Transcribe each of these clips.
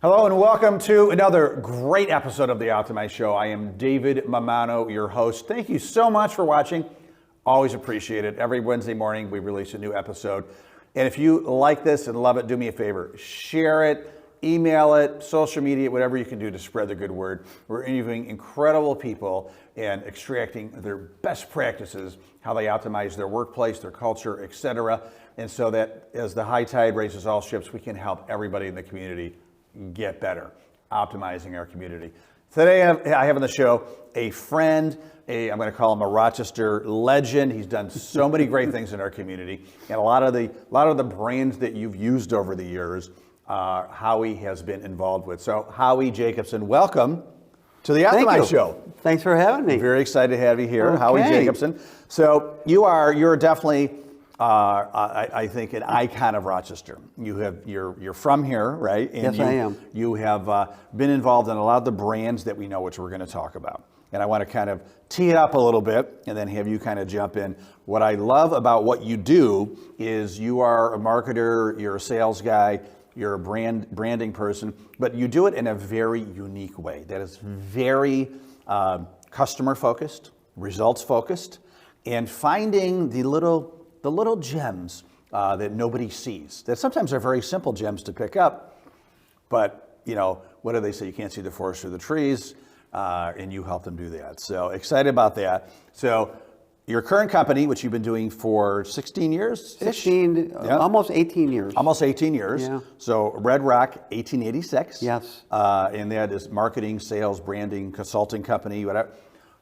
Hello and welcome to another great episode of the Optimize Show. I am David Mammano, your host. Thank you so much for watching. Always appreciate it. Every Wednesday morning we release a new episode. And if you like this and love it, do me a favor. Share it, email it, social media, whatever you can do to spread the good word. We're interviewing incredible people and extracting their best practices, how they optimize their workplace, their culture, etc. And so that as the high tide raises all ships, we can help everybody in the community get better, optimizing our community. Today I have on the show a friend, I'm going to call him a Rochester legend. He's done so many great things in our community, and a lot of the brands that you've used over the years, Howie has been involved with. So Howie Jacobson, welcome to the Optimize Show. Thanks for having me. Very excited to have you here, okay. Howie Jacobson. So you're definitely I think an icon of Rochester. You're from here, right? And yes, I am. You have been involved in a lot of the brands that we know, which we're going to talk about. And I want to kind of tee it up a little bit and then have you kind of jump in. What I love about what you do is you are a marketer, you're a sales guy, you're a branding person, but you do it in a very unique way that is very customer focused, results focused, and finding the little gems that nobody sees, that sometimes are very simple gems to pick up, but what do they say? You can't see the forest through the trees, and you help them do that. So excited about that. So your current company, which you've been doing for 16 years? 16, yeah. Almost 18 years. Almost 18 years. Yeah. So Red Rock, 1886. Yes. And that is marketing, sales, branding, consulting company, whatever.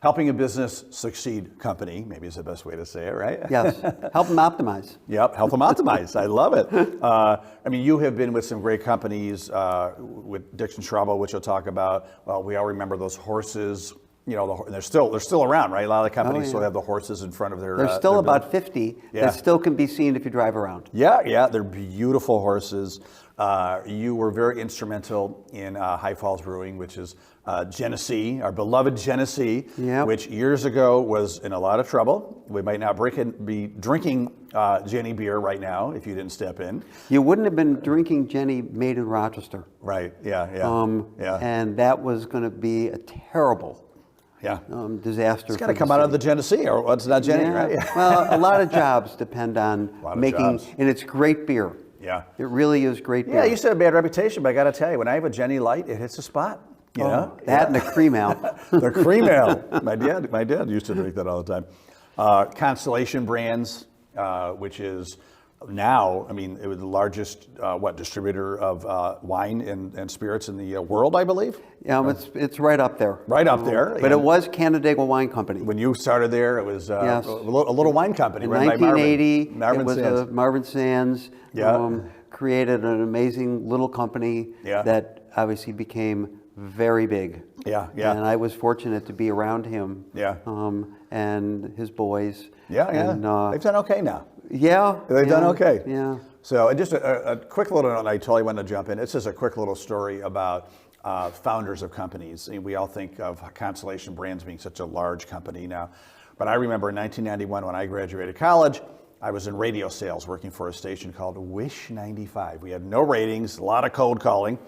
Helping a business succeed company, maybe is the best way to say it, right? Yes, help them optimize. Yep, help them optimize. I love it. You have been with some great companies, with Dixon Schwabl, which you'll talk about. We all remember those horses. They're still around, right? A lot of the companies still have the horses in front of their. There's still about 50 that still can be seen if you drive around. Yeah, they're beautiful horses. You were very instrumental in High Falls Brewing, which is Genesee, our beloved Genesee, which years ago was in a lot of trouble. We might not be drinking Jenny beer right now if you didn't step in. You wouldn't have been drinking Jenny made in Rochester. Right, yeah. And that was going to be a terrible disaster. It's got to come out of the Genesee, or it's not Jenny, right? Well, a lot of jobs depend on making, and it's great beer. Yeah. It really is great beer. Yeah, you said a bad reputation, but I got to tell you, when I have a Jenny Light, it hits a spot. That and the cream ale. The cream ale. My dad used to drink that all the time. Constellation Brands, which is now, it was the largest distributor of wine and spirits in the world, I believe. Yeah, it's right up there. Right up there. But it was Canandaigua Wine Company. When you started there, it was a little wine company. In run 1980, by Marvin it was Sands. Marvin Sands. Created an amazing little company that obviously became very big. Yeah. And I was fortunate to be around him. Yeah. And his boys. Yeah. And, they've done okay now. Yeah. They've done okay. Yeah. So just a quick little note, I totally want to jump in. It's just a quick little story about founders of companies. And we all think of Constellation Brands being such a large company now. But I remember in 1991 when I graduated college, I was in radio sales working for a station called Wish 95. We had no ratings, a lot of cold calling.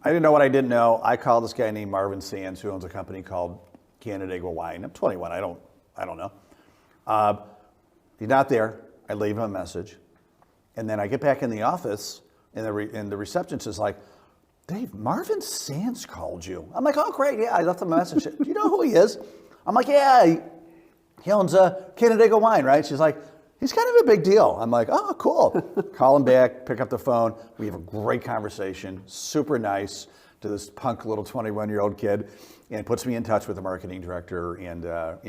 I didn't know what I didn't know. I called this guy named Marvin Sands, who owns a company called Canandaigua Wine. I'm 21. I don't know. He's not there. I leave him a message, and then I get back in the office, and the receptionist is like, "Dave, Marvin Sands called you." I'm like, "Oh, great. Yeah, I left him a message. Do you know who he is?" I'm like, "Yeah, he owns Canandaigua Wine, right?" She's like, "He's kind of a big deal." I'm like, "Oh, cool." Call him back, pick up the phone. We have a great conversation, super nice to this punk little 21-year-old kid, and puts me in touch with the marketing director, and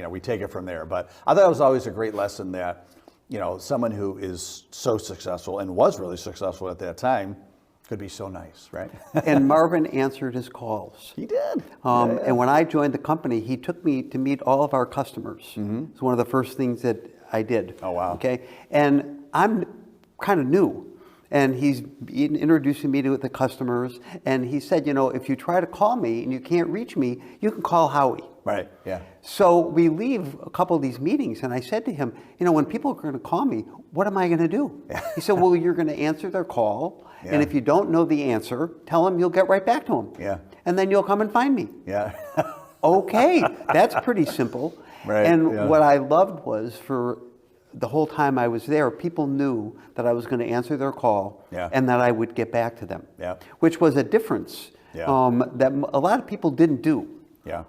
we take it from there. But I thought it was always a great lesson that, someone who is so successful and was really successful at that time could be so nice, right? And Marvin answered his calls. He did. And when I joined the company, he took me to meet all of our customers. Mm-hmm. It's one of the first things that I did. Oh, wow. Okay. And I'm kind of new. And he's introducing me to the customers. And he said, if you try to call me and you can't reach me, you can call Howie. Right, yeah. So we leave a couple of these meetings, and I said to him, when people are going to call me, what am I going to do? Yeah. He said, well, you're going to answer their call, and if you don't know the answer, tell them you'll get right back to them. Yeah. And then you'll come and find me. Yeah. Okay, that's pretty simple. Right. And what I loved was for the whole time I was there, people knew that I was going to answer their call and that I would get back to them, which was a difference that a lot of people didn't do. Yeah.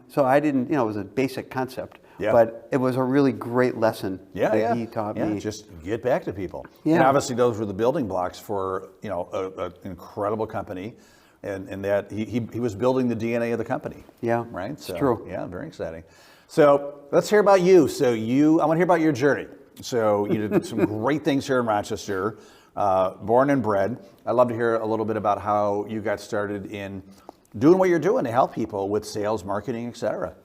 So I didn't, it was a basic concept, but it was a really great lesson that he taught me. Just get back to people. Yeah. And obviously those were the building blocks for, an incredible company, and that he was building the DNA of the company. Yeah. Right? It's true. Yeah, very exciting. So let's hear about you. I want to hear about your journey. So you did some great things here in Rochester, born and bred. I'd love to hear a little bit about how you got started in doing what you're doing to help people with sales, marketing, et cetera.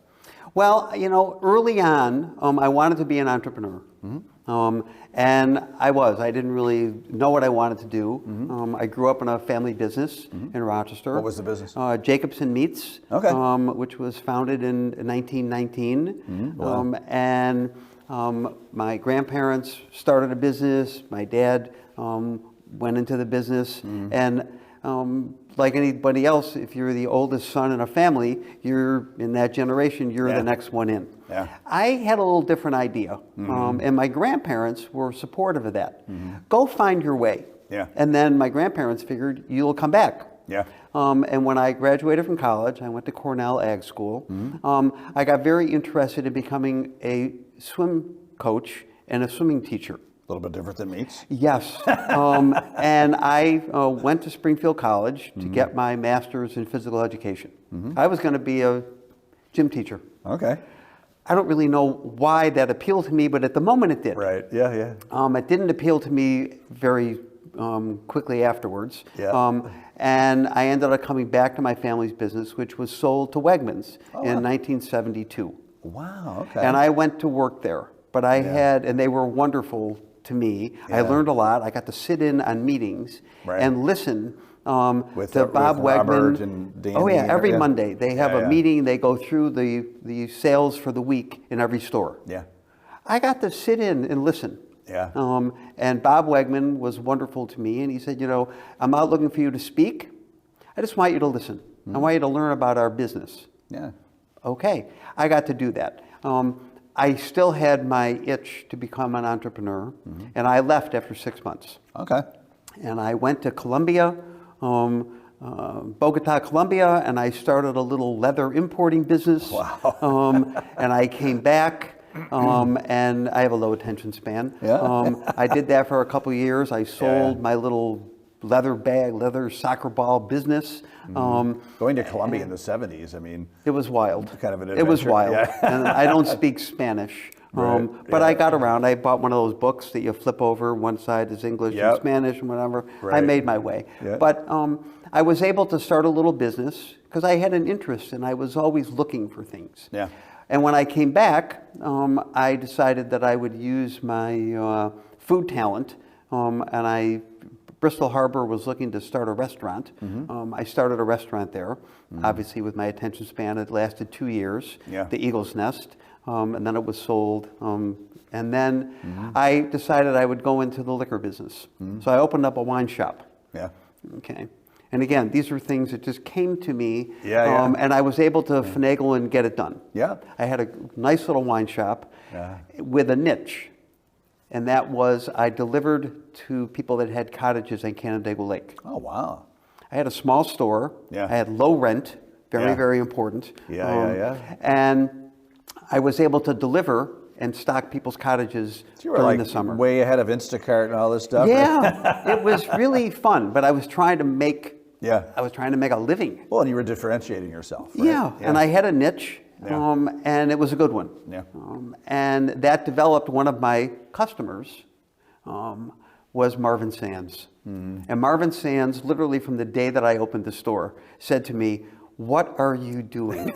Well, early on, I wanted to be an entrepreneur. Mm-hmm. And I was. I didn't really know what I wanted to do. Mm-hmm. I grew up in a family business in Rochester. What was the business? Jacobson Meats, which was founded in 1919. Mm-hmm. Wow. And my grandparents started a business. My dad went into the business. Mm-hmm. And like anybody else, if you're the oldest son in a family, you're in that generation, you're the next one in. Yeah. I had a little different idea, and my grandparents were supportive of that. Mm-hmm. Go find your way. Yeah. And then my grandparents figured you'll come back. Yeah. And when I graduated from college, I went to Cornell Ag School. Mm-hmm. I got very interested in becoming a swim coach and a swimming teacher. A little bit different than meats? Yes. And I went to Springfield College to get my master's in physical education. Mm-hmm. I was going to be a gym teacher. Okay. I don't really know why that appealed to me, but at the moment it did. Right, yeah. It didn't appeal to me very quickly afterwards. Yeah. And I ended up coming back to my family's business, which was sold to Wegmans in 1972. Wow, okay. And I went to work there. But and they were wonderful to me. Yeah. I learned a lot. I got to sit in on meetings and listen to Bob Wegman. And Danny. Oh yeah, every Monday they have a meeting. They go through the sales for the week in every store. Yeah, I got to sit in and listen. Yeah. And Bob Wegman was wonderful to me, and he said, I'm not looking for you to speak. I just want you to listen. I want you to learn about our business. Yeah. Okay, I got to do that. I still had my itch to become an entrepreneur, and I left after 6 months. Okay. And I went to Colombia, Bogota, Colombia, and I started a little leather importing business. Wow. And I came back, and I have a low attention span. Yeah. I did that for a couple of years. I sold my little leather soccer ball business. Going to Colombia in the 70s, I mean... It was wild. Kind of an adventure. It was wild. Yeah. And I don't speak Spanish. But I got around. I bought one of those books that you flip over. One side is English and Spanish and whatever. Right. I made my way. Yep. But I was able to start a little business because I had an interest and I was always looking for things. Yeah. And when I came back, I decided that I would use my food talent and Bristol Harbor was looking to start a restaurant. I started a restaurant there, obviously with my attention span. It lasted 2 years, the Eagle's Nest, and then it was sold. And then I decided I would go into the liquor business. So I opened up a wine shop. Yeah. Okay. And again, these were things that just came to me, and I was able to finagle and get it done. Yeah. I had a nice little wine shop with a niche. And that was, I delivered to people that had cottages in Canandaigua Lake. Oh, wow. I had a small store. Yeah. I had low rent, very important. Yeah. And I was able to deliver and stock people's cottages during the summer. Way ahead of Instacart and all this stuff. Yeah, it was really fun, but I was trying to make a living. Well, and you were differentiating yourself, right? Yeah, and I had a niche. And it was a good one. Yeah. And that developed one of my customers was Marvin Sands. And Marvin Sands, literally from the day that I opened the store, said to me, what are you doing?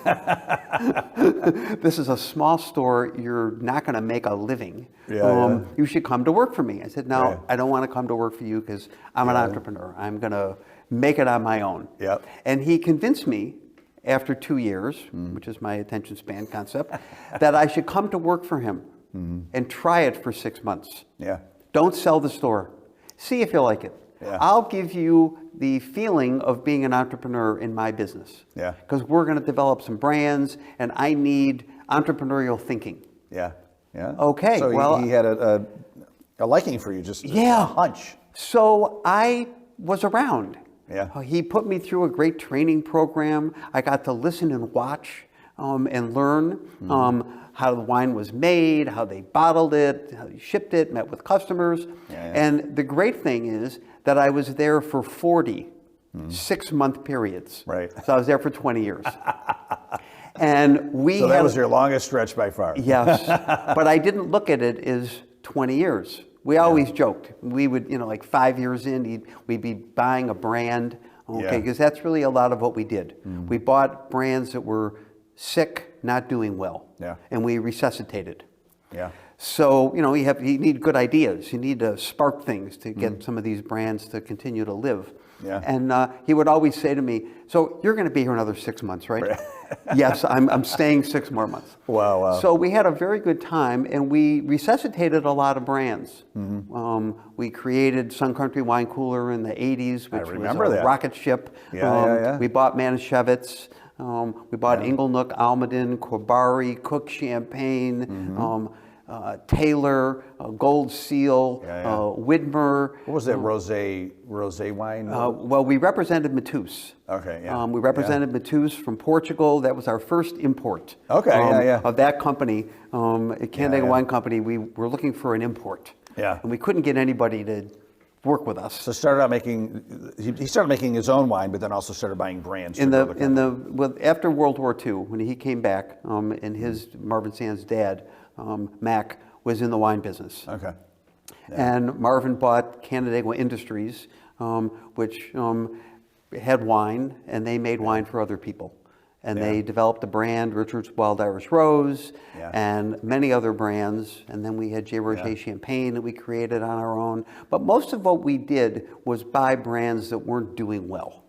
This is a small store. You're not going to make a living. You should come to work for me. I said, no, I don't want to come to work for you because I'm an entrepreneur. I'm going to make it on my own. And he convinced me after 2 years, which is my attention span concept, that I should come to work for him and try it for 6 months. Don't sell the store. See if you like it. I'll give you the feeling of being an entrepreneur in my business. Because we're going to develop some brands, and I need entrepreneurial thinking. Okay. So he had a liking for you, just a hunch. So I was around. He put me through a great training program. I got to listen and watch and learn how the wine was made, how they bottled it, how they shipped it, met with customers. And the great thing is that I was there for 40 6-month periods. So I was there for 20 years. And so that was your longest stretch by far. Yes, but I didn't look at it as 20 years. We always joked. We would, like 5 years in, we'd be buying a brand, because that's really a lot of what we did. We bought brands that were sick, not doing well, and we resuscitated. So, you need good ideas. You need to spark things to get some of these brands to continue to live. And he would always say to me, so you're going to be here another 6 months, right? Yes, I'm staying 6 more months. Wow. So we had a very good time, and we resuscitated a lot of brands. We created Sun Country Wine Cooler in the 80s, which was a rocket ship. We bought Manischewitz. We bought Inglenook, Almaden, Quabari, Cook Champagne, Taylor, Gold Seal, Widmer. What was that rosé wine? Well, we represented Matus. We represented Matus from Portugal. That was our first import. Of that company, Canandaigua Wine Company. We were looking for an import. And we couldn't get anybody to work with us. So he started making his own wine, but then also started buying brands. After World War II, when he came back, and his Marvin Sand's dad, Mac, was in the wine business. And Marvin bought Canandaigua Industries, which had wine, and they made wine for other people. And they developed the brand Richard's Wild Irish Rose and many other brands. And then we had J. Roget Champagne that we created on our own. But most of what we did was buy brands that weren't doing well.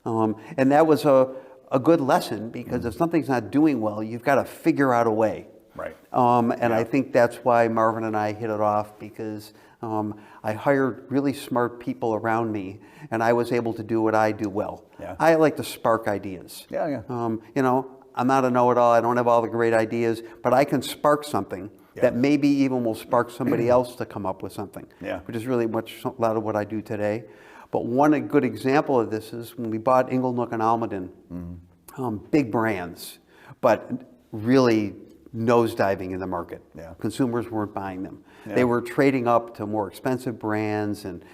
And that was a good lesson, because if something's not doing well, you've got to figure out a way. And I think that's why Marvin and I hit it off, because I hired really smart people around me, and I was able to do what I do well. I like to spark ideas. I'm not a know-it-all. I don't have all the great ideas, but I can spark something that maybe even will spark somebody else to come up with something, which is really a lot of what I do today. But one good example of this is when we bought Inglenook and Almaden, big brands, but really nosediving in the market. Consumers weren't buying them. They were trading up to more expensive brands, and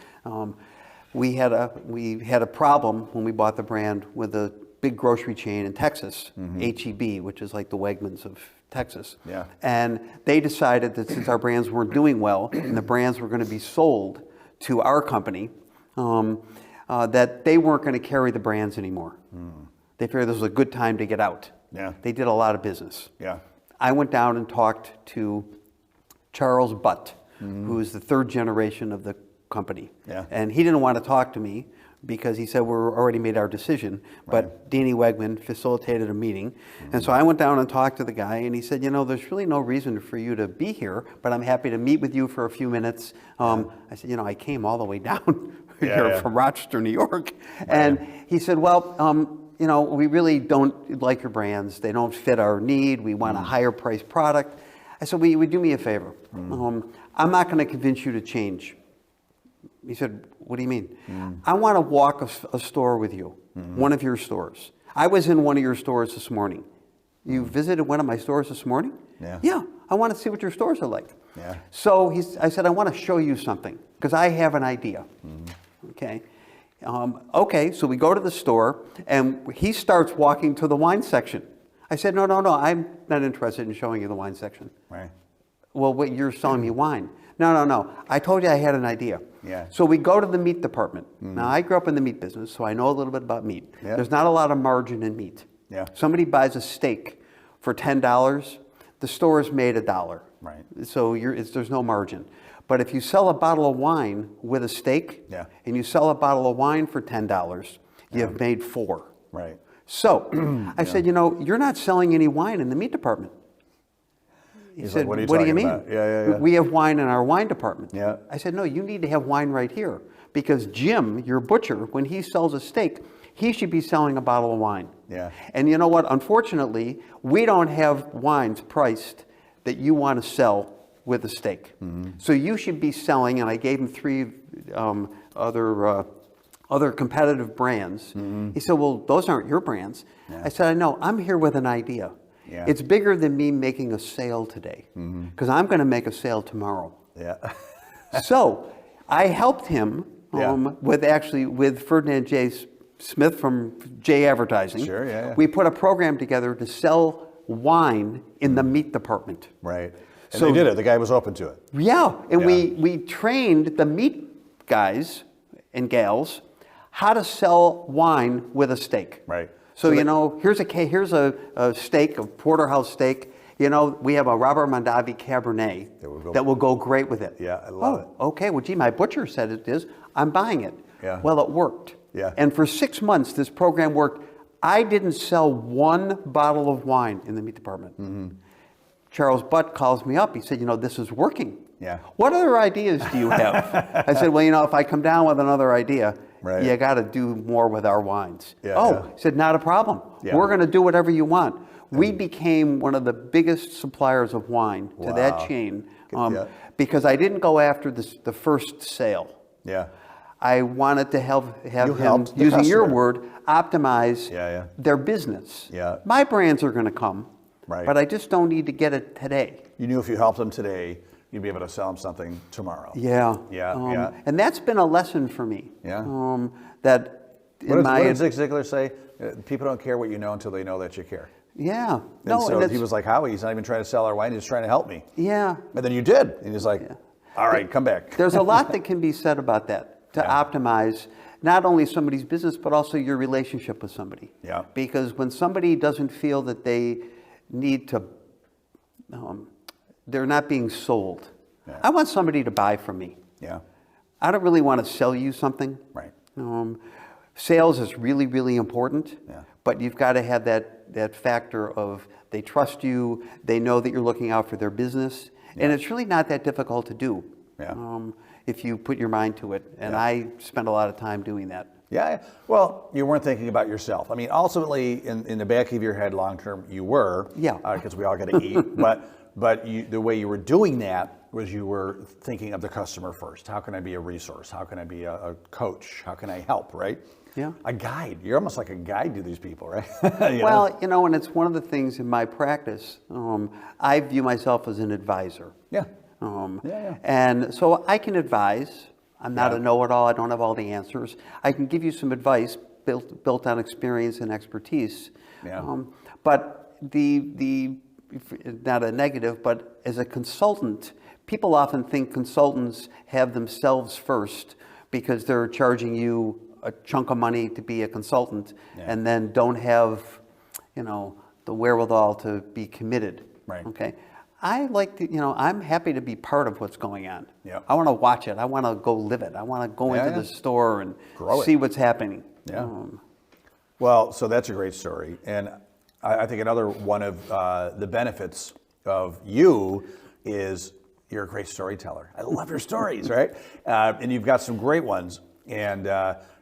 we had a problem when we bought the brand with a big grocery chain in Texas, H-E-B, which is like the Wegmans of Texas. And they decided that since our brands weren't doing well and the brands were going to be sold to our company, that they weren't going to carry the brands anymore. They figured this was a good time to get out. They did a lot of business. I went down and talked to Charles Butt, who is the third generation of the company. And he didn't want to talk to me because he said we're already made our decision. But Danny Wegman facilitated a meeting. And so I went down and talked to the guy, and he said, there's really no reason for you to be here, but I'm happy to meet with you for a few minutes. I said, I came all the way down here from Rochester, New York. And he said, well, we really don't like your brands. They don't fit our need. We want a higher priced product. I said, will you do me a favor? I'm not going to convince you to change. He said, what do you mean? I want to walk a store with you, one of your stores. I was in one of your stores this morning. You visited one of my stores this morning? Yeah, I want to see what your stores are like. So I said, I want to show you something, because I have an idea. Okay, so we go to the store, and he starts walking to the wine section. I said, no, I'm not interested in showing you the wine section. Well, you're selling me wine. No. I told you I had an idea. Yeah. So we go to the meat department. Now, I grew up in the meat business, so I know a little bit about meat. Yeah. There's not a lot of margin in meat. Yeah. Somebody buys a steak for $10, the store is made $1. Right. So there's no margin. But if you sell a bottle of wine with a steak, Yeah. and you sell a bottle of wine for $10, you've made $4. Right. So I said, you're not selling any wine in the meat department. He He's said, like, what do you mean? About? Yeah. We have wine in our wine department. Yeah. I said, no, you need to have wine right here. Because Jim, your butcher, when he sells a steak, he should be selling a bottle of wine. Yeah. And you know what? Unfortunately, we don't have wines priced that you want to sell with a steak. So you should be selling, and I gave him 3 other competitive brands. He said, well, those aren't your brands. Yeah. I said, I know, I'm here with an idea. Yeah. It's bigger than me making a sale today, because I'm going to make a sale tomorrow. Yeah. So I helped him Yeah. with Ferdinand J. Smith from J Advertising. Sure, yeah. We put a program together to sell wine in the meat department. Right. And So- they did it. The guy was open to it. Yeah, and Yeah. we trained the meat guys and gals how to sell wine with a steak. Right. So, So here's a steak, a porterhouse steak. We have a Robert Mondavi Cabernet that will go great with it. Yeah, I love it. Okay, well, gee, my butcher said it is. I'm buying it. Yeah. Well, it worked. Yeah. And for 6 months, this program worked. I didn't sell one bottle of wine in the meat department. Charles Butt calls me up. He said, this is working. Yeah. What other ideas do you have? I said, well, if I come down with another idea, Right. you got to do more with our wines. Yeah. He said, not a problem. Yeah. We're going to do whatever you want. We became one of the biggest suppliers of wine to that Wow. chain Yeah. because I didn't go after the first sale. Yeah. I wanted to have You him, helped the using your customer. word, optimize Yeah. their business. Yeah. My brands are going to come, Right. but I just don't need to get it today. You knew if you helped them today, you'd be able to sell them something tomorrow. Yeah. Yeah. And that's been a lesson for me. Yeah. That What did Zig Ziglar say? People don't care what you know until they know that you care. Yeah. And so he was like, Howie, he's not even trying to sell our wine, he's trying to help me. Yeah. And then you did. And he's like, all right, come back. There's a lot that can be said about that, to optimize not only somebody's business, but also your relationship with somebody. Yeah. Because when somebody doesn't feel that they need to, they're not being sold. Yeah. I want somebody to buy from me. Yeah. I don't really want to sell you something. Right. Sales is really, really important. Yeah. But you've got to have that factor of they trust you, they know that you're looking out for their business. And it's really not that difficult to do if you put your mind to it. And I spend a lot of time doing that. Yeah. Well, you weren't thinking about yourself. I mean, ultimately, in the back of your head, long term, you were. Yeah. Because we all got to eat. But the way you were doing that was you were thinking of the customer first. How can I be a resource? How can I be a coach? How can I help? Right. Yeah. A guide. You're almost like a guide to these people, right? Well, and it's one of the things in my practice. I view myself as an advisor. Yeah. And so I can advise. I'm not a know-it-all. I don't have all the answers. I can give you some advice built on experience and expertise. Yeah. But the not a negative, but as a consultant, people often think consultants have themselves first because they're charging you a chunk of money to be a consultant and then don't have, the wherewithal to be committed. Right. Okay. I like to, I'm happy to be part of what's going on. Yeah. I want to watch it. I want to go live it. I want to go into the store and see what's happening. Yeah. Well, so that's a great story. And I think another one of the benefits of you is you're a great storyteller. I love your stories, right? And you've got some great ones. And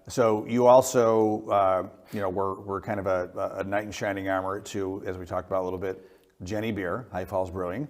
so you also, we're kind of a knight in shining armor to, as we talked about a little bit, Jenny Beer, High Falls Brewing.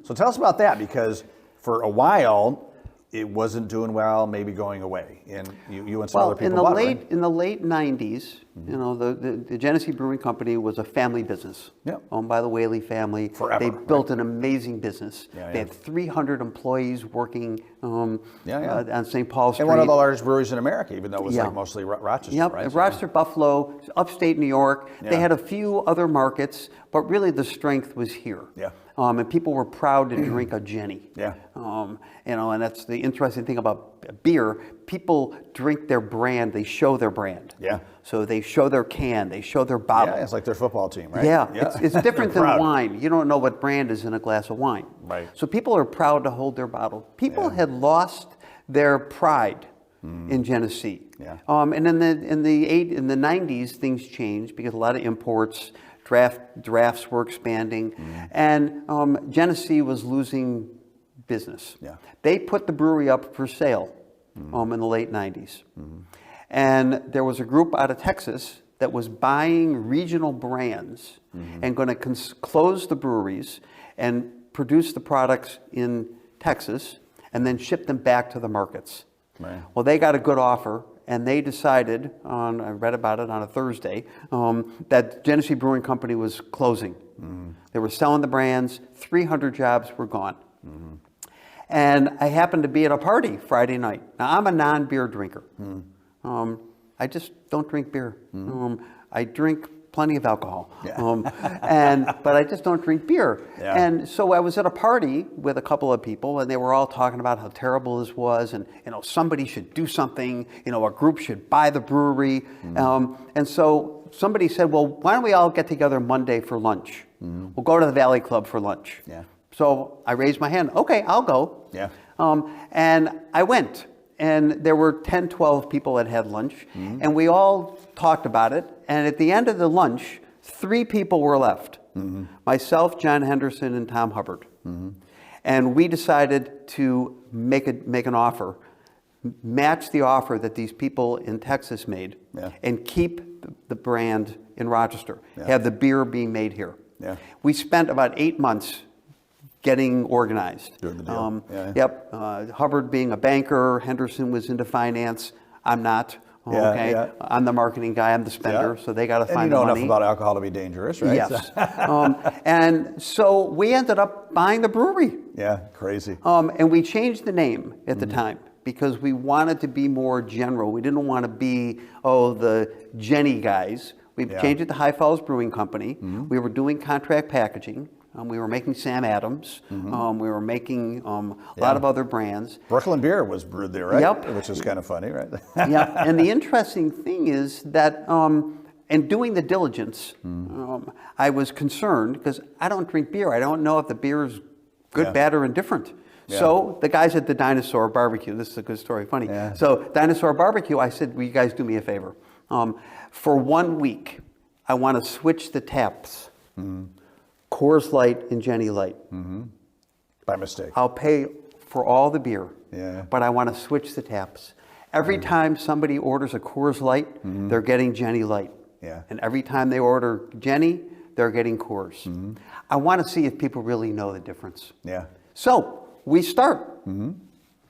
So tell us about that, because for a while it wasn't doing well, maybe going away, and you and some other people bought it, right? In the late 90s, the Genesee Brewing Company was a family business, owned by the Whaley family. Forever, they built an amazing business. They had 300 employees working on St. Paul Street. And one of the largest breweries in America, even though it was like mostly Rochester, right? Rochester, Buffalo, upstate New York. They had a few other markets, but really the strength was here. Yeah. and people were proud to drink a Jenny. Yeah. And that's the interesting thing about beer. People drink their brand, they show their brand. Yeah. So they show their can, they show their bottle. Yeah, it's like their football team, right? Yeah, it's different than proud. wine. You don't know what brand is in a glass of wine. Right. So people are proud to hold their bottle. People had lost their pride in Genesee. Yeah. And in the 90s, things changed because a lot of imports, drafts were expanding, and Genesee was losing business. Yeah. They put the brewery up for sale in the late 90s. And there was a group out of Texas that was buying regional brands and going to close the breweries and produce the products in Texas and then ship them back to the markets. Right. Well, they got a good offer, and they decided, I read about it on a Thursday, that Genesee Brewing Company was closing. They were selling the brands, 300 jobs were gone. And I happened to be at a party Friday night. Now, I'm a non-beer drinker. I just don't drink beer. I drink plenty of alcohol, but I just don't drink beer. Yeah. And so I was at a party with a couple of people, and they were all talking about how terrible this was, and somebody should do something. A group should buy the brewery. And so somebody said, "Well, why don't we all get together Monday for lunch? We'll go to the Valley Club for lunch." Yeah. So I raised my hand. Okay, I'll go. Yeah. And I went. And there were 10, 12 people that had lunch, and we all talked about it. And at the end of the lunch, 3 people were left. Myself, John Henderson, and Tom Hubbard. And we decided to make an offer, match the offer that these people in Texas made, and keep the brand in Rochester, have the beer being made here. Yeah. We spent about 8 months getting organized. Doing the deal. Yep. Hubbard being a banker, Henderson was into finance. I'm not. Okay. Yeah. I'm the marketing guy. I'm the spender. So they got to find the money. And you know enough about alcohol to be dangerous, right? Yes. And so we ended up buying the brewery. Yeah. Crazy. And we changed the name at the time because we wanted to be more general. We didn't want to be the Jenny guys. We changed it to High Falls Brewing Company. We were doing contract packaging. We were making Sam Adams. We were making a lot of other brands. Brooklyn beer was brewed there, right? Yep. Which is kind of funny, right? Yep. And the interesting thing is that in doing the diligence, I was concerned because I don't drink beer. I don't know if the beer is good, bad, or indifferent. Yeah. So the guys at the Dinosaur Barbecue, this is a good story, funny. Yeah. So Dinosaur Barbecue, I said, will you guys do me a favor? For 1 week, I want to switch the taps. Coors Light and Jenny Light. By mistake. I'll pay for all the beer, but I want to switch the taps. Every time somebody orders a Coors Light, they're getting Jenny Light. Yeah. And every time they order Jenny, they're getting Coors. I want to see if people really know the difference. Yeah. So we start.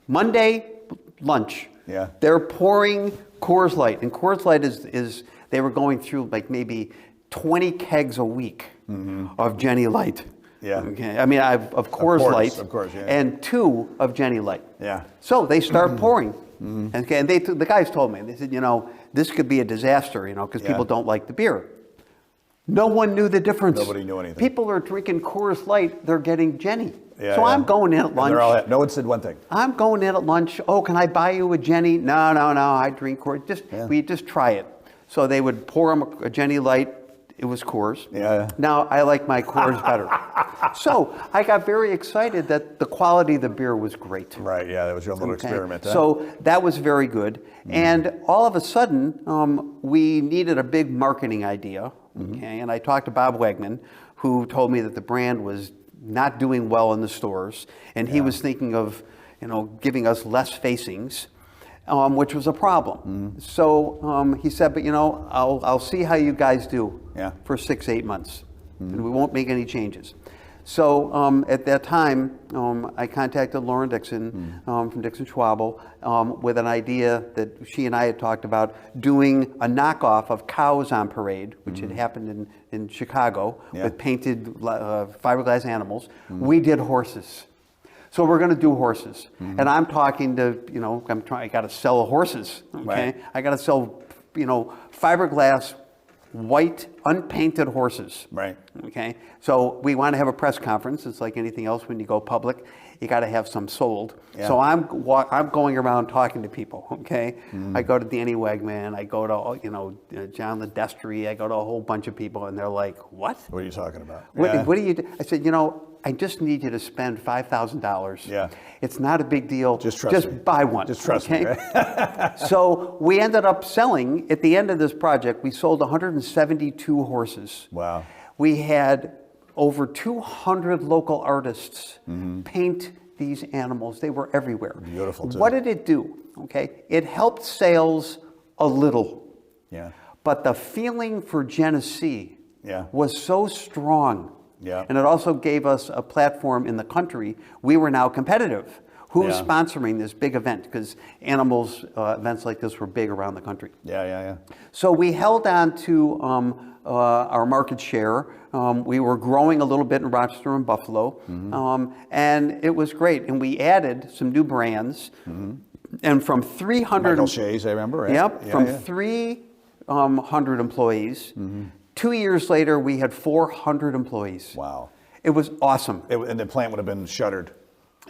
Monday lunch. Yeah. They're pouring Coors Light. And Coors Light is they were going through like maybe 20 kegs a week of Jenny Light. Yeah. Okay. I mean, of Coors Light. Of course, yeah. And 2 of Jenny Light. Yeah. So they start pouring. And the guys told me, they said, this could be a disaster, because people don't like the beer. No one knew the difference. Nobody knew anything. People are drinking Coors Light, they're getting Jenny. Yeah, so I'm going in at lunch. No one said one thing. I'm going in at lunch. Oh, can I buy you a Jenny? No, I drink Coors. We just try it. So they would pour them a Jenny Light. It was Coors. Yeah. Now I like my Coors better. So I got very excited that the quality of the beer was great. Right, yeah, that was your little experiment. Huh? So that was very good. And all of a sudden, we needed a big marketing idea. Okay, and I talked to Bob Wegman, who told me that the brand was not doing well in the stores, and he was thinking of, giving us less facings. Which was a problem. So he said, but I'll see how you guys do for 6-8 months, and we won't make any changes. So at that time, I contacted Lauren Dixon from Dixon Schwabl with an idea that she and I had talked about doing a knockoff of Cows on Parade, which had happened in Chicago with painted fiberglass animals. We did horses. So we're going to do horses, and I'm talking to, I got to sell horses. Okay, right. I got to sell, fiberglass white, unpainted horses. Right. Okay. So we want to have a press conference. It's like anything else when you go public. You got to have some sold. Yeah. So I'm going around talking to people. Okay. I go to Danny Wegman. I go to John Ledestri. I go to a whole bunch of people, and they're like, "What? What are you talking about? What do you do?" I said, I just need you to spend $5,000. Yeah. It's not a big deal. Just trust me. Just buy one. Just trust me. Right? So we ended up selling, at the end of this project, we sold 172 horses. Wow. We had over 200 local artists paint these animals. They were everywhere. Beautiful, too. What did it do? Okay. It helped sales a little. Yeah. But the feeling for Genesee Yeah. was so strong. Yeah. And it also gave us a platform in the country. We were now competitive. Who's sponsoring this big event? Because animals, events like this were big around the country. Yeah. So we held on to our market share. We were growing a little bit in Rochester and Buffalo. And it was great. And we added some new brands. And from 300... Michael Shays, I remember, right? Yep. From 300 employees... 2 years later, we had 400 employees. Wow. It was awesome. And the plant would have been shuttered.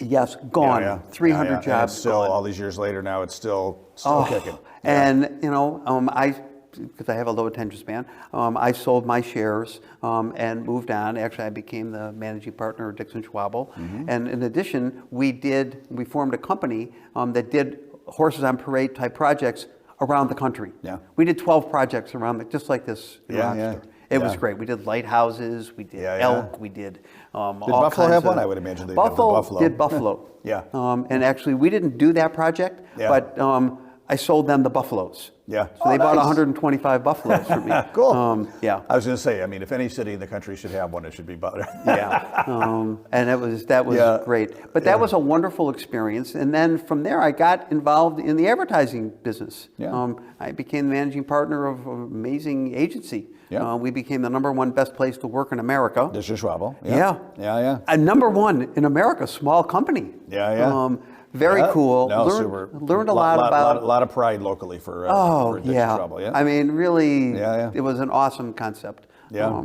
Yes, gone. 300 jobs. And it's still, gone. all these years later, now it's still kicking. And, because I have a low attention span, I sold my shares and moved on. Actually, I became the managing partner of Dixon Schwabl. And in addition, we formed a company that did horses on parade type projects around the country. Yeah. We did 12 projects around, just like this in Rochester. It was great. We did lighthouses, we did elk, we did all Did Buffalo kinds have of, one? I would imagine they have the Buffalo. Did Buffalo. Yeah. And actually, we didn't do that project, but I sold them the buffaloes. Yeah. So they bought 125 buffaloes from me. Cool. Yeah. I was going to say, if any city in the country should have one, it should be Butler. Yeah. And that was great. But that was a wonderful experience. And then from there, I got involved in the advertising business. Yeah. I became the managing partner of an amazing agency. Yeah. We became the #1 best place to work in America. Dixon Schwabl. Yeah. A #1 in America, small company. Yeah. Very cool. No, learned a lot about... A lot of pride locally for Dixon Schwabl. Yeah. I mean, really, Yeah. it was an awesome concept. Yeah.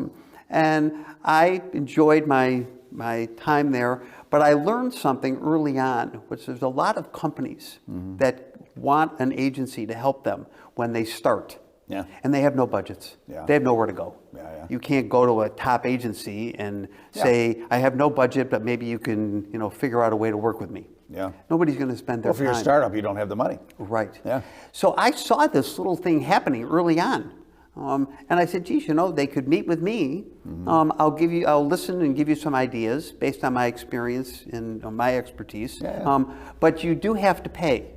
And I enjoyed my time there, but I learned something early on, which there's a lot of companies that want an agency to help them when they start. Yeah. And they have no budgets. Yeah. They have nowhere to go. Yeah. You can't go to a top agency and say, I have no budget, but maybe you can, figure out a way to work with me. Yeah. Nobody's going to spend their Well, for time. your startup, you don't have the money. Right. Yeah. So I saw this little thing happening early on. And I said, geez, they could meet with me. I'll listen and give you some ideas based on my experience and my expertise. Yeah. But you do have to pay,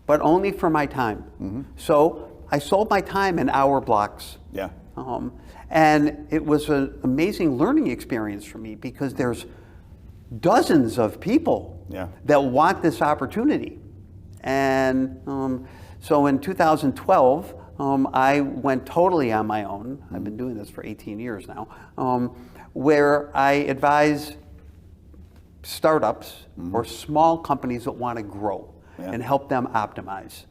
but only for my time. So I sold my time in hour blocks. Yeah. And it was an amazing learning experience for me because there's dozens of people that want this opportunity. And so in 2012, I went totally on my own. I've been doing this for 18 years now, where I advise startups or small companies that want to grow and help them optimize.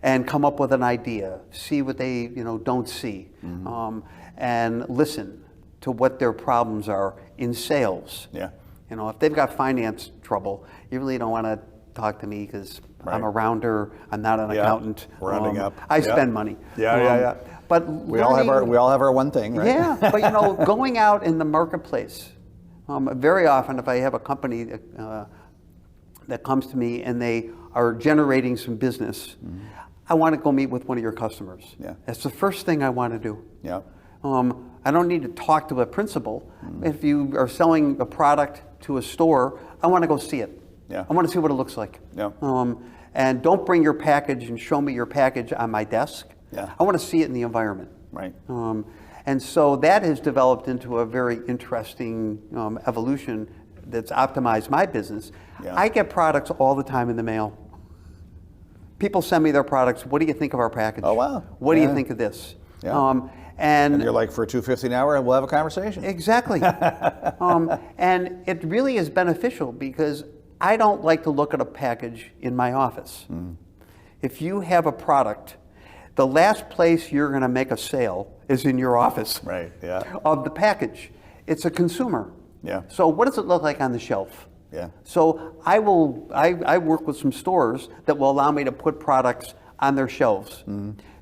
And come up with an idea, see what they don't see, and listen to what their problems are in sales. Yeah. If they've got finance trouble, you really don't want to talk to me because I'm a rounder. I'm not an accountant. Rounding up. I spend money. Yeah. But we all have our one thing, right? Yeah, but going out in the marketplace, very often if I have a company that comes to me and they are generating some business, I want to go meet with one of your customers. Yeah. That's the first thing I want to do. Yeah. I don't need to talk to a principal. If you are selling a product to a store, I want to go see it. Yeah. I want to see what it looks like. Yeah. And don't bring your package and show me your package on my desk. Yeah. I want to see it in the environment. Right. And so that has developed into a very interesting evolution that's optimized my business. Yeah. I get products all the time in the mail. People send me their products. What do you think of our package? Oh, wow. What do you think of this? Yeah. And you're like, for $2.50 an hour, and we'll have a conversation. Exactly. And it really is beneficial because I don't like to look at a package in my office. If you have a product the last place you're going to make a sale is in your office. Right, yeah. Of the package. It's a consumer. Yeah. So what does it look like on the shelf? Yeah. So I work with some stores that will allow me to put products on their shelves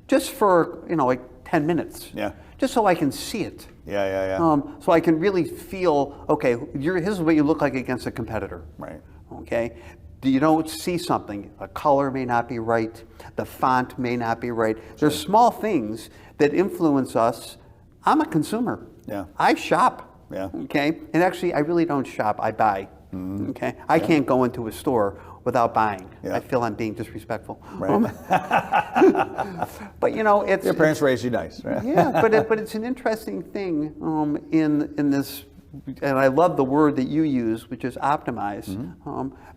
just for, like 10 minutes. Yeah. Just so I can see it. Yeah. So I can really feel, okay, here's what you look like against a competitor. Right. Okay. You don't see something. A color may not be right. The font may not be right. There's small things that influence us. I'm a consumer. Yeah. I shop. Yeah. Okay. And actually, I really don't shop. I buy. Okay. I can't go into a store without buying. Yeah. I feel I'm being disrespectful. Right. But it's Your parents raised you nice, right? yeah. But it's an interesting thing in this. And I love the word that you use, which is optimize,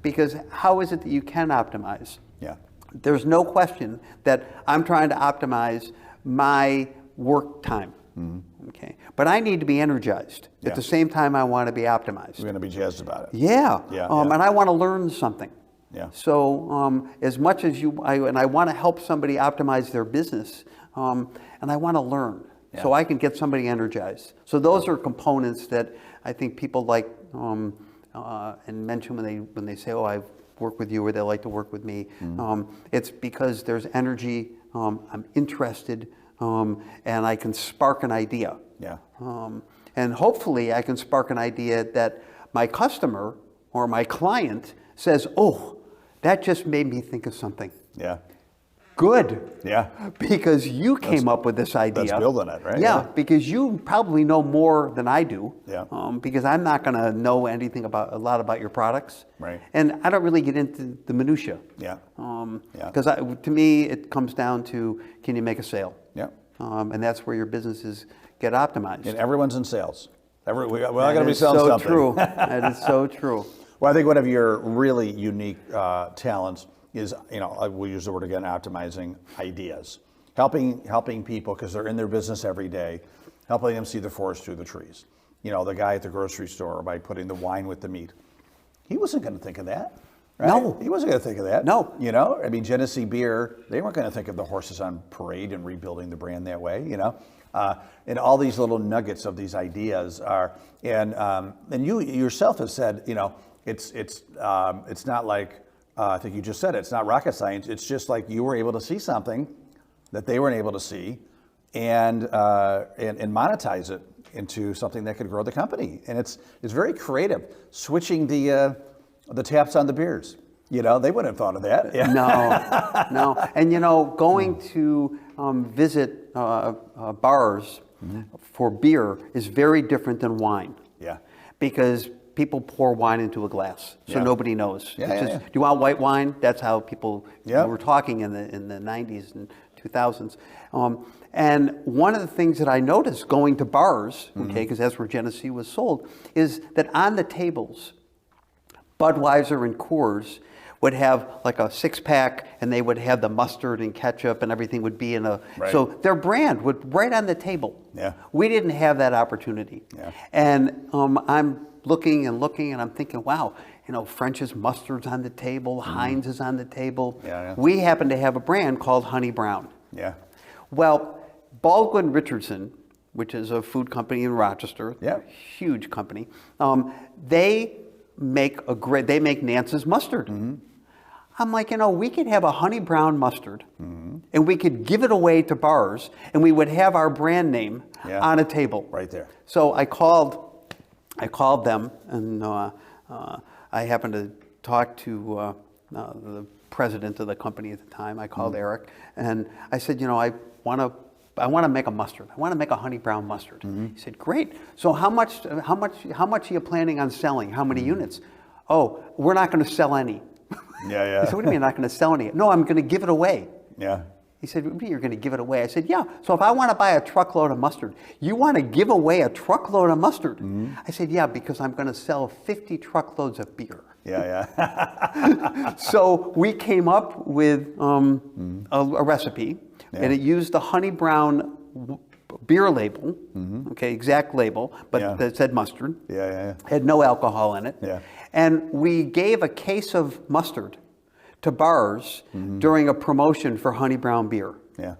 because how is it that you can optimize? Yeah. There's no question that I'm trying to optimize my work time. Okay, but I need to be energized. Yeah. At the same time, I want to be optimized. We're going to be jazzed about it. Yeah. Yeah. And I want to learn something. Yeah. So as much as I want to help somebody optimize their business, and I want to learn. Yeah. So I can get somebody energized. So those are components that I think people like and mention when they say, "Oh, I work with you," or they like to work with me. It's because there's energy. I'm interested, and I can spark an idea. Yeah. And hopefully, I can spark an idea that my customer or my client says, "Oh, that just made me think of something." Yeah. Good. Yeah. Because you came up with this idea. That's building it, right? Yeah, because you probably know more than I do. Yeah. Because I'm not going to know anything a lot about your products. Right. And I don't really get into the minutia. Yeah. Because to me, it comes down to, can you make a sale? Yeah. And that's where your businesses get optimized. And everyone's in sales. We all got to That be is selling so something. true. That is so true. Well, I think one of your really unique talents is, we'll use the word again, optimizing ideas, helping people because they're in their business every day, helping them see the forest through the trees. The guy at the grocery store by putting the wine with the meat. He wasn't going to think of that. Right? No. He wasn't going to think of that. No. Genesee Beer, they weren't going to think of the horses on parade and rebuilding the brand that way, and all these little nuggets of these ideas are, and you yourself have said, it's not like, I think you just said it, it's not rocket science. It's just like you were able to see something that they weren't able to see and monetize it into something that could grow the company. And it's very creative, switching the taps on the beers. They wouldn't have thought of that. Yeah. No. And going to visit bars for beer is very different than wine. Yeah. Because people pour wine into a glass, so nobody knows. Yeah. Do you want white wine? That's how people Yeah. were talking in the 90s and 2000s. And one of the things that I noticed going to bars, because that's where Genesee was sold, is that on the tables, Budweiser and Coors would have like a 6-pack, and they would have the mustard and ketchup and everything would be in a. Right. So their brand would right on the table. Yeah. We didn't have that opportunity. Yeah. And I'm looking and I'm thinking, wow, French's mustard's on the table, Heinz is on the table. Yeah. We happen to have a brand called Honey Brown. Yeah. Well, Baldwin Richardson, which is a food company in Rochester, Yeah. huge company, they make Nance's mustard. I'm like, we could have a Honey Brown mustard, and we could give it away to bars, and we would have our brand name on a table. Right there. So I called them, and I happened to talk to the president of the company at the time. I called Eric, and I said, I want to make a mustard. I want to make a Honey Brown mustard. He said, great. So how much are you planning on selling? How many units? Oh, we're not going to sell any. Yeah. I said, what do you mean you're not going to sell any? No, I'm going to give it away. Yeah. He said, you're going to give it away? I said, yeah. So if I want to buy a truckload of mustard, you want to give away a truckload of mustard? I said, yeah, because I'm going to sell 50 truckloads of beer. Yeah. So we came up with a recipe, and it used the Honey Brown beer label, exact label, but it said mustard. Yeah. Had no alcohol in it. Yeah. And we gave a case of mustard to bars during a promotion for Honey Brown beer. Yeah.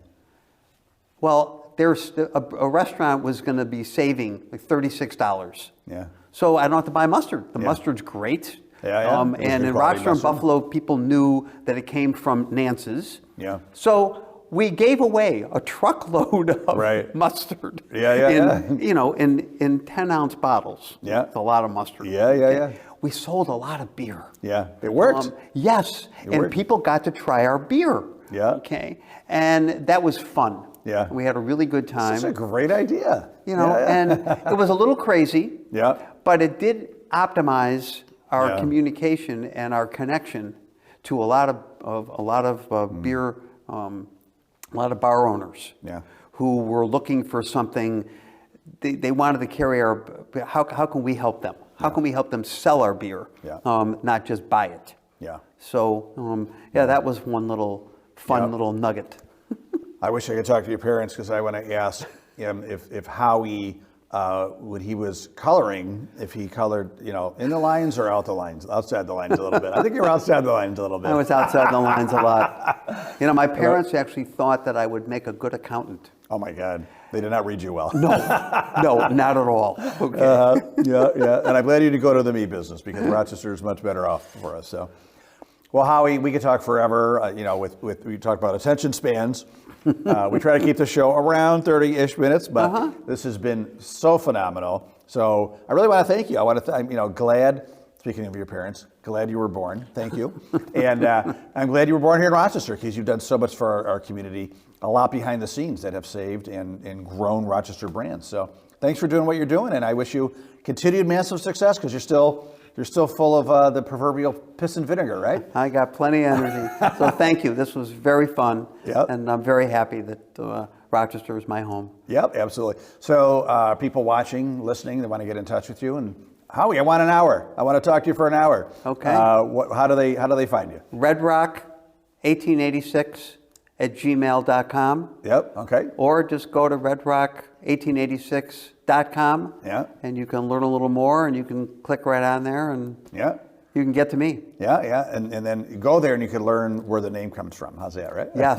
Well, there's a restaurant was going to be saving like $36. Yeah. So I don't have to buy mustard. The mustard's great. Yeah. And in Rochester and Buffalo, people knew that it came from Nance's. Yeah. So we gave away a truckload of mustard. In 10-ounce bottles. Yeah. It's a lot of mustard. Yeah. We sold a lot of beer. Yeah. It worked. Yes. And people got to try our beer. Yeah. Okay. And that was fun. Yeah. We had a really good time. This is a great idea. And it was a little crazy. Yeah. But it did optimize our communication and our connection to a lot of beer, a lot of bar owners who were looking for something. They wanted to carry our. How can we help them? How can we help them sell our beer, not just buy it? Yeah. So that was one little fun little nugget. I wish I could talk to your parents because I want to ask him if Howie, when he was coloring, if he colored, in the lines or out the lines, outside the lines a little bit. I think you were outside the lines a little bit. I was outside the lines a lot. My parents actually thought that I would make a good accountant. Oh my God, they did not read you well. No, not at all. Okay. Yeah, and I'm glad you did go to the meat business because Rochester is much better off for us. So, well, Howie, we could talk forever. We talk about attention spans. We try to keep the show around 30-ish minutes, but this has been so phenomenal. So I really want to thank you. I want to, I'm glad. Speaking of your parents, glad you were born. Thank you, and I'm glad you were born here in Rochester because you've done so much for our community. A lot behind the scenes that have saved and grown Rochester brands. So thanks for doing what you're doing, and I wish you continued massive success because you're still full of the proverbial piss and vinegar, right? I got plenty of energy. So thank you. This was very fun. Yep. And I'm very happy that Rochester is my home. Yep, absolutely. So people watching, listening, they want to get in touch with you. And Howie, I want an hour. I want to talk to you for an hour. Okay. How do they find you? Red Rock 1886 at gmail.com. Yep, okay. Or just go to redrock1886.com. Yeah. And you can learn a little more and you can click right on there and you can get to me. Yeah. And then you go there and you can learn where the name comes from. How's that, right? Yes.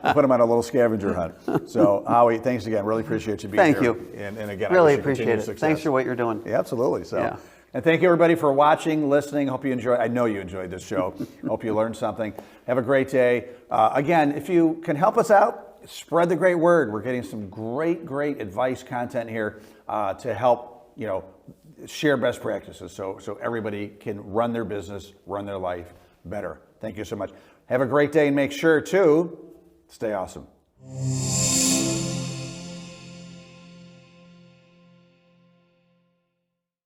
We'll put them on a little scavenger hunt. So, Howie, thanks again. Really appreciate you being here. Thank you. And again, really I wish you appreciate it. success. Thanks for what you're doing. Yeah, absolutely. So, and thank you everybody for watching, listening. Hope you enjoy. I know you enjoyed this show. Hope you learned something. Have a great day. Again, if you can help us out, spread the great word. We're getting some great advice content here to help share best practices so everybody can run their business, run their life better. Thank you so much. Have a great day and make sure to stay awesome.